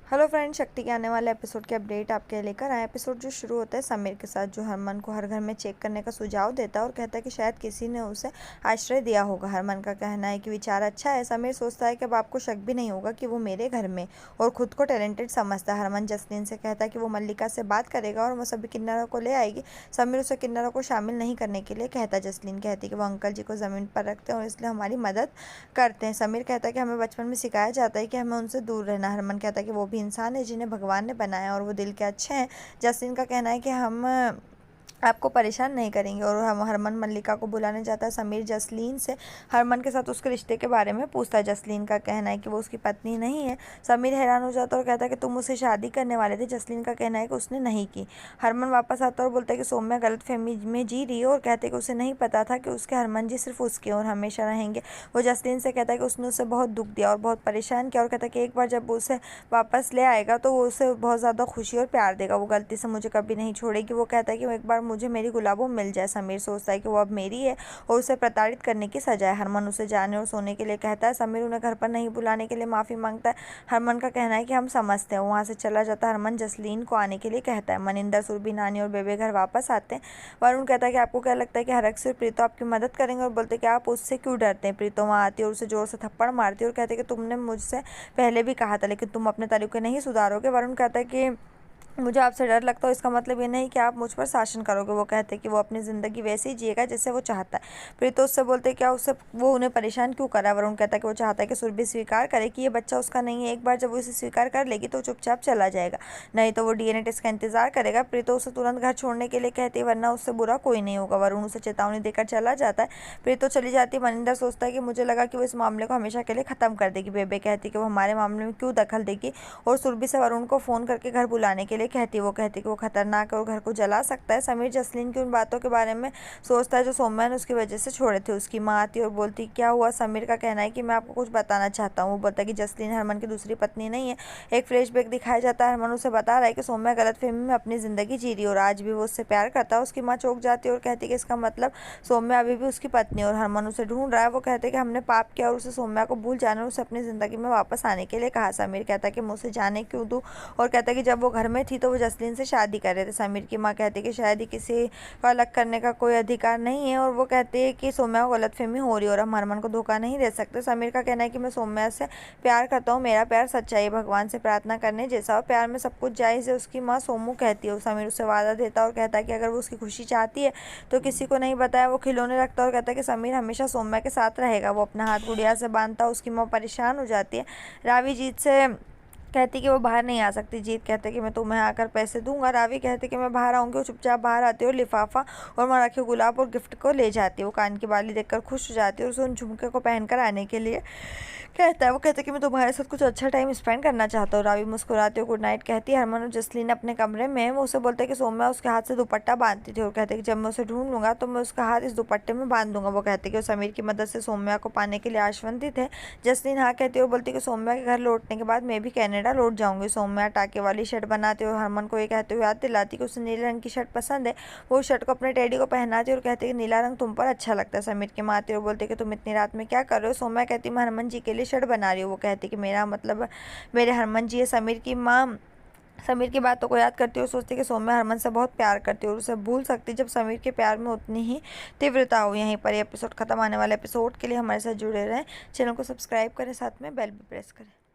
Hello friend, शक्ति के आने वाले एपिसोड के अपडेट आपके लेकर आए। एपिसोड जो शुरू होता है समीर के साथ, जो हरमन को हर घर में चेक करने का सुझाव देता है और कहता है कि शायद किसी ने उसे आश्रय दिया होगा। हरमन का कहना है कि विचार अच्छा है। समीर सोचता है कि अब आपको शक भी नहीं होगा कि वो मेरे घर में और खुद को टैलेंटेड समझता है। हरमन जसलीन से कहता है कि वो मल्लिका से बात करेगा और वो सभी किन्नरों को ले आएगी। समीर उसे किन्नरों को शामिल नहीं करने के लिए कहता है। जसलीन कहती है कि वो अंकल जी को ज़मीन पर रखते हैं और इसलिए हमारी मदद करते हैं। समीर कहता है कि हमें बचपन में सिखाया जाता है कि हमें उनसे दूर रहना। हरमन कहता है कि वो भी इंसान है जिन्हें भगवान ने बनाया और वो दिल के अच्छे हैं। जसलीन का कहना है कि हम आपको परेशान नहीं करेंगे और हम हरमन मल्लिका को बुलाने जाता है। समीर जसलीन से हरमन के साथ उसके रिश्ते के बारे में पूछता है। जसलीन का कहना है कि वो उसकी पत्नी नहीं है। समीर हैरान हो जाता है और कहता है कि तुम उससे शादी करने वाले थे। जसलीन का कहना है कि उसने नहीं की। हरमन वापस आता है और बोलता है कि सौम्या गलतफहमी में जी रही है और कहते हैं कि उसे नहीं पता था कि उसके हरमन जी सिर्फ उसके और हमेशा रहेंगे। वो जसलीन से कहता है कि उसने उसे बहुत दुख दिया और बहुत परेशान किया और कहता है कि एक बार जब वो उसे वापस ले आएगा तो वो उसे बहुत ज़्यादा खुशी और प्यार देगा। वो गलती से मुझे कभी नहीं छोड़ेगी। वो कहता है कि एक बार मुझे मेरी गुलाबो मिल जाए। समीर सोचता है कि वो अब मेरी है और उसे प्रताड़ित करने की सजा है। हरमन उसे जाने और सोने के लिए कहता है। समीर उन्हें घर पर नहीं बुलाने के लिए माफ़ी मांगता है। हरमन का कहना है कि हम समझते हैं। वहाँ से चला जाता है। हरमन जसलीन को आने के लिए कहता है। मनिंदर, सुरभि, नानी और बेबे घर वापस आते हैं। वरुण कहता है कि आपको क्या लगता है कि हरक और प्रीतो आपकी मदद करेंगे और बोलते हैं कि आप उससे क्यों डरते हैं। प्रीतो वहाँ आती है और उसे जोर से थप्पड़ मारती है और कहते हैं कि तुमने मुझसे पहले भी कहा था लेकिन तुम अपने तरीके नहीं सुधारोगे। वरुण कहता है कि मुझे आपसे डर लगता है, इसका मतलब ये नहीं कि आप मुझ पर शासन करोगे। वो कहते हैं कि वो अपनी ज़िंदगी वैसे ही जिएगा जैसे वो चाहता है। प्रीतो उससे बोलते हैं क्या उससे वो उन्हें परेशान क्यों करा। वरुण कहता है कि वो चाहता है कि सुरभि स्वीकार करे कि ये बच्चा उसका नहीं है। एक बार जब वो इसे स्वीकार कर लेगी तो चुपचाप चला जाएगा, नहीं तो वो डीएनए टेस्ट का इंतजार करेगा। प्रीतो उसे तुरंत घर छोड़ने के लिए कहती है वरना उससे बुरा कोई नहीं होगा। वरुण उसे चेतावनी देकर चला जाता है। प्रीतो चली जाती है। मनिंदर सोचता है कि मुझे लगा कि वो इस मामले को हमेशा के लिए ख़त्म कर देगी। बेबे कहती है कि वो हमारे मामले में क्यों दखल देगी और सुरभि से वरुण को फ़ोन करके घर बुलाने के लिए कहती है। वो कहती है वो खतरनाक है और घर को जला सकता है। समीर जसलीन की उन बातों के बारे में सोचता है जो सौम्या ने उसकी वजह से छोड़े थे। उसकी माँ आती है और बोलती क्या हुआ। समीर का कहना है कि मैं आपको कुछ बताना चाहता हूँ। वो बोलता है कि जसलीन हरमन की दूसरी पत्नी नहीं है। एक फ्लैशबैक दिखाया जाता है। हरमन उसे बता रहा है कि सौम्या गलतफहमी में अपनी ज़िंदगी जी रही है और आज भी वो उससे प्यार करता है। उसकी माँ चौंक जाती है और कहती है कि इसका मतलब सौम्या अभी भी उसकी पत्नी है और हरमन उसे ढूंढ रहा है। वो कहते हैं कि हमने पाप किया और उसे सौम्या को भूल जाना और उसे अपनी ज़िंदगी में वापस आने के लिए कहा। समीर कहता है कि मैं उसे जाने क्यों दूँ और कहता है कि जब वो घर में थी तो वो जसलीन से शादी कर रहे थे। समीर की माँ कहती है कि शायद ही किसी को अलग करने का कोई अधिकार नहीं है और वो कहती है कि सौम्या को गलतफहमी हो रही है और हम हरमन को धोखा नहीं दे सकते। समीर का कहना है कि मैं सौम्या से प्यार करता हूँ, मेरा प्यार सच्चा है, भगवान से प्रार्थना करने जैसा हो, प्यार में सब कुछ जायज़ है। उसकी माँ सोमू कहती है। समीर उसे वादा देता है और कहता है कि अगर वो उसकी खुशी चाहती है तो किसी को नहीं बताया। वो खिलौने रखता है और कहता है कि समीर हमेशा सौम्या के साथ रहेगा। वो अपना हाथ गुड़िया से बांधता है। उसकी माँ परेशान हो जाती है। रावी जीत से कहती कि वो बाहर नहीं आ सकती। जीत कहते कि मैं तुम्हें आकर पैसे दूंगा। रावी कहते कि मैं बाहर आऊँगी। वो चुपचाप बाहर आती है और लिफाफा और वहाँ रखे गुलाब और गिफ्ट को ले जाती है। वो कान की बाली देखकर खुश हो जाती है और उसे उन झुमके को पहनकर आने के लिए कहता है। वो कहते कि मैं तुम्हारे साथ कुछ अच्छा टाइम स्पेंड करना चाहता हूँ। रावी मुस्कुराती है गुड नाइट कहती है। हरमन और जसलीन अपने कमरे में वो उसे बोलते हैं कि सौम्या उसके हाथ से दुपट्टा बांधती थी और कहते हैं कि जब मैं उसे ढूंढ लूँगा तो मैं उसका हाथ इस दुपट्टे में बांध दूंगा। वो कहते हैं कि वो समीर की मदद से सौम्या को पाने के लिए आश्वंदित है। जसलीन हाँ कहती है और बोलती है कि सौम्या के घर लौटने के बाद मैं भी कनाडा लौट जाऊँगी। सौम्या टाके वाली शर्ट बनाती है और हरमन को ये कहते हुए याद दिलाती कि उसे नीले रंग की शर्ट पसंद है। वो शर्ट को अपने टेडी को पहनाती है और कहती है कि नीला रंग तुम पर अच्छा लगता है। समीर की माँ आती है और बोलती है कि तुम इतनी रात में क्या कर रहे हो। सौम्या कहती है मैं हरमन जी के लिए शर्ट बना रही हूँ। वो कहती है कि मेरा मतलब मेरे हरमन जी है। समीर की माँ समीर की बातों को याद करती है और सोचती है कि सौम्या हरमन से बहुत प्यार करती है और उसे भूल सकती जब समीर के प्यार में उतनी ही तीव्रता हो। यहीं पर ये एपिसोड खत्म। आने वाले एपिसोड के लिए हमारे साथ जुड़े रहें। चैनल को सब्सक्राइब करें, साथ में बेल भी प्रेस करें।